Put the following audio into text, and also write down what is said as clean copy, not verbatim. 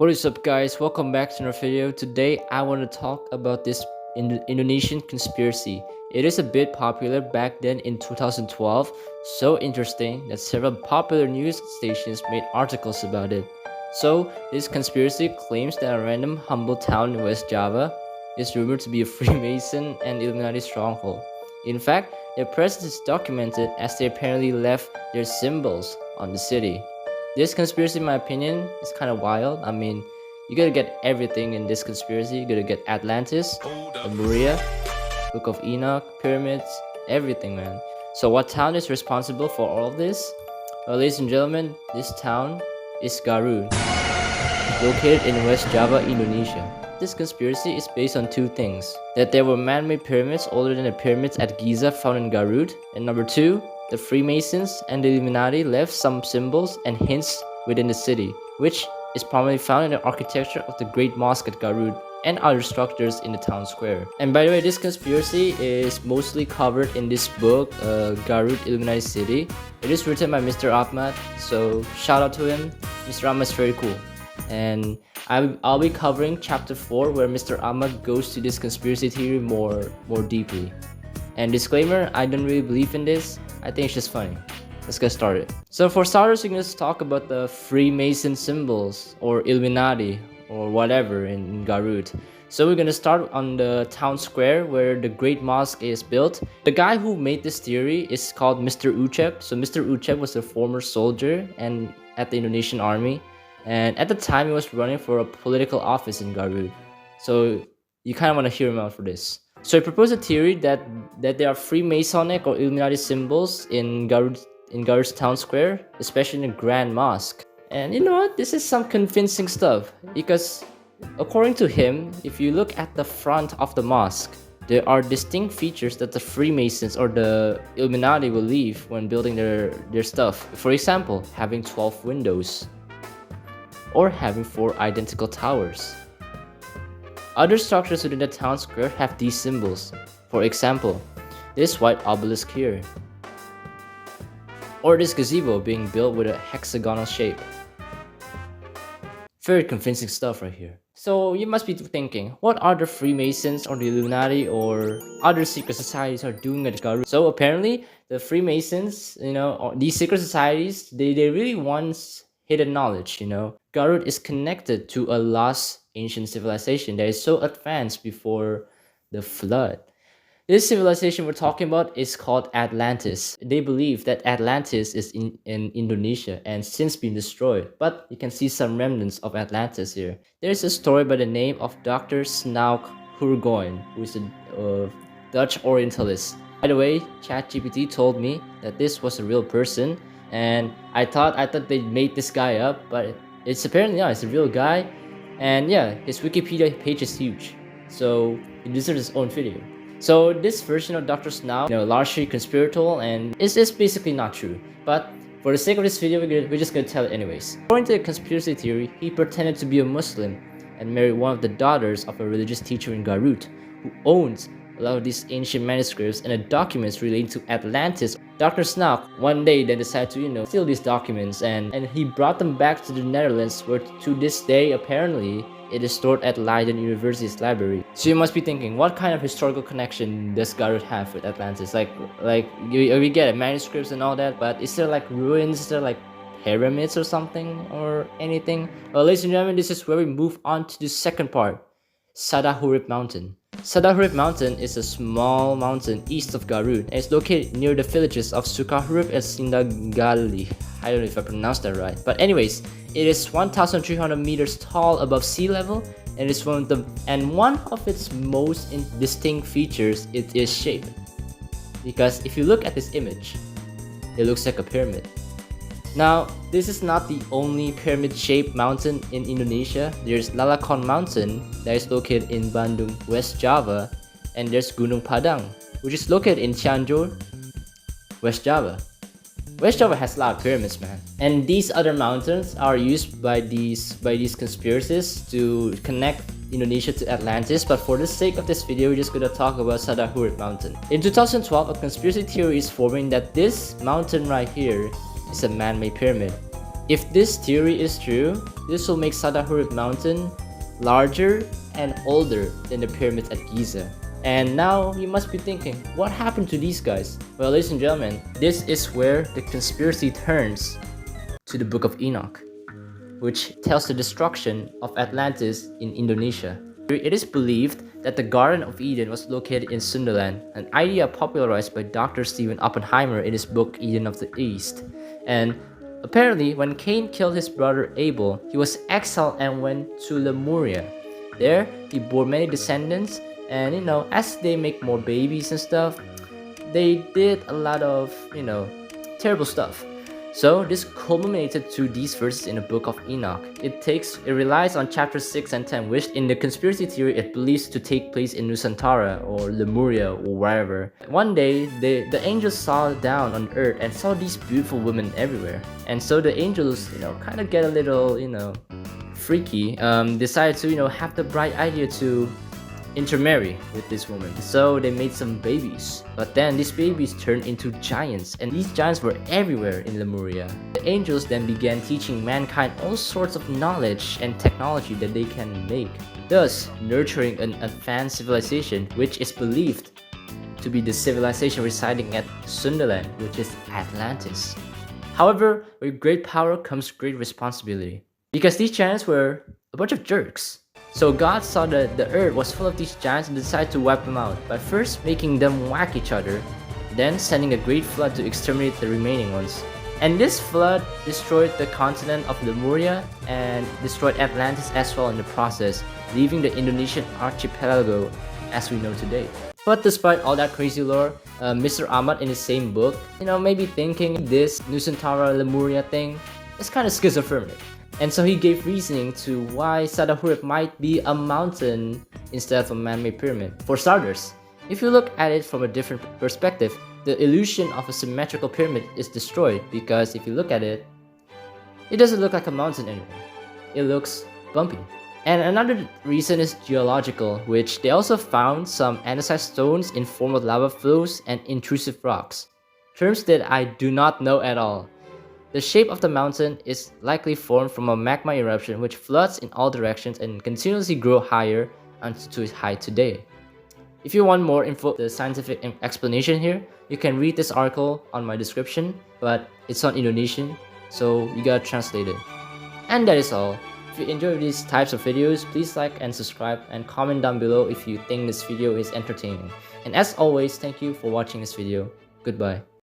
What is up, guys? Welcome back to another video. Today I want to talk about this Indonesian conspiracy. It is a bit popular back then in 2012, so interesting that several popular news stations made articles about it. So this conspiracy claims that a random humble town in West Java is rumored to be a Freemason and Illuminati stronghold. In fact, their presence is documented as they apparently left their symbols on the city. This conspiracy, in my opinion, is kind of wild. I mean, you gotta get everything in this conspiracy. You gotta get Atlantis, the Maria, Book of Enoch, pyramids, everything, man. So what town is responsible for all of this? Well, ladies and gentlemen, this town is Garut, located in West Java, Indonesia. This conspiracy is based on two things: that there were man-made pyramids older than the pyramids at Giza found in Garut, and number two, the Freemasons and the Illuminati left some symbols and hints within the city, which is primarily found in the architecture of the Great Mosque at Garut and other structures in the town square. And by the way, this conspiracy is mostly covered in this book, Garut Illuminati City. It is written by Mr. Ahmad, so shout out to him. Mr. Ahmad is very cool. And I'll be covering chapter 4 where Mr. Ahmad goes to this conspiracy theory more deeply. And disclaimer, I don't really believe in this. I think it's just funny. Let's get started. So for starters, we're going to talk about the Freemason symbols or Illuminati or whatever in Garut. So we're going to start on the town square where the Great Mosque is built. The guy who made this theory is called Mr. Uchep. So Mr. Uchep was a former soldier and at the Indonesian army. And at the time, he was running for a political office in Garut. So you kind of want to hear him out for this. So he proposed a theory that there are Freemasonic or Illuminati symbols in Garut's town square, especially in the Grand Mosque. And you know what? This is some convincing stuff because according to him, if you look at the front of the mosque, there are distinct features that the Freemasons or the Illuminati will leave when building their stuff. For example, having 12 windows or having 4 identical towers. Other structures within the town square have these symbols. For example, this white obelisk here, or this gazebo being built with a hexagonal shape. Very convincing stuff right here. So you must be thinking, what are the Freemasons or the Illuminati or other secret societies are doing at Garut? So apparently, the Freemasons, or these secret societies, they really want hidden knowledge, Garut is connected to a lost ancient civilization that is so advanced before the flood. This civilization we're talking about is called Atlantis. They believe that Atlantis is in Indonesia and since been destroyed, but you can see some remnants of Atlantis here. There's a story by the name of Dr. Snouk Hurgoyne, who is a Dutch Orientalist. By the way, ChatGPT told me that this was a real person, and I thought they made this guy up, but it's apparently not. It's a real guy. And yeah, his Wikipedia page is huge, so he deserves his own video. So this version of Dr. Snow, largely conspiratorial and it's basically not true. But for the sake of this video, we're just gonna tell it anyways. According to the conspiracy theory, he pretended to be a Muslim and married one of the daughters of a religious teacher in Garut, who owns a lot of these ancient manuscripts and the documents relating to Atlantis. Dr. Snouk one day then decided to, steal these documents and he brought them back to the Netherlands, where to this day apparently it is stored at Leiden University's library. So you must be thinking, what kind of historical connection does Garut have with Atlantis? Like we get it, manuscripts and all that, but is there like ruins? Is there like pyramids or something or anything? Well, ladies and gentlemen, this is where we move on to the second part, Sadahurip Mountain. Sadahurip Mountain is a small mountain east of Garut and it's located near the villages of Sukahurip and Sindagali. I don't know if I pronounced that right. But anyways, it is 1,300 meters tall above sea level and it's one of its most distinct features is its shape. Because if you look at this image, it looks like a pyramid. Now, this is not the only pyramid-shaped mountain in Indonesia. There's Lalakon Mountain that is located in Bandung, West Java, and there's Gunung Padang, which is located in Cianjur, West Java. West Java has a lot of pyramids, man. And these other mountains are used by these conspiracists to connect Indonesia to Atlantis, but for the sake of this video, we're just gonna talk about Sadahurip Mountain. In 2012, a conspiracy theory is forming that this mountain right here is a man-made pyramid. If this theory is true, this will make Sadahurib mountain larger and older than the pyramids at Giza. And now you must be thinking, what happened to these guys? Well, ladies and gentlemen, this is where the conspiracy turns to the Book of Enoch, which tells the destruction of Atlantis in Indonesia. It is believed that the Garden of Eden was located in Sunderland, an idea popularized by Dr. Stephen Oppenheimer in his book Eden of the East. And apparently, when Cain killed his brother Abel, he was exiled and went to Lemuria. There, he bore many descendants, and as they make more babies and stuff, they did a lot of, terrible stuff. So this culminated to these verses in the Book of Enoch. It relies on chapters 6 and 10, which in the conspiracy theory it believes to take place in Nusantara or Lemuria or wherever. One day, the angels saw down on earth and saw these beautiful women everywhere. And so the angels, kind of get a little, freaky, decided to, have the bright idea to intermarry with this woman. So they made some babies, but then these babies turned into giants, and these giants were everywhere in Lemuria. The angels then began teaching mankind all sorts of knowledge and technology that they can make, thus nurturing an advanced civilization which is believed to be the civilization residing at Sunderland, which is Atlantis. However, with great power comes great responsibility, because these giants were a bunch of jerks. So God saw that the earth was full of these giants and decided to wipe them out by first making them whack each other, then sending a great flood to exterminate the remaining ones. And this flood destroyed the continent of Lemuria and destroyed Atlantis as well in the process, leaving the Indonesian archipelago as we know today. But despite all that crazy lore, Mr. Ahmad in his same book, maybe thinking this Nusantara Lemuria thing is kind of schizophrenic. And so he gave reasoning to why Sadahurib might be a mountain instead of a man-made pyramid. For starters, if you look at it from a different perspective, the illusion of a symmetrical pyramid is destroyed, because if you look at it, it doesn't look like a mountain anymore. It looks bumpy. And another reason is geological, which they also found some andesite stones in form of lava flows and intrusive rocks, terms that I do not know at all. The shape of the mountain is likely formed from a magma eruption which floods in all directions and continuously grows higher until its height today. If you want more info, the scientific explanation here, you can read this article on my description, but it's on Indonesian, so you gotta translate it. And that is all. If you enjoy these types of videos, please like and subscribe and comment down below if you think this video is entertaining. And as always, thank you for watching this video. Goodbye.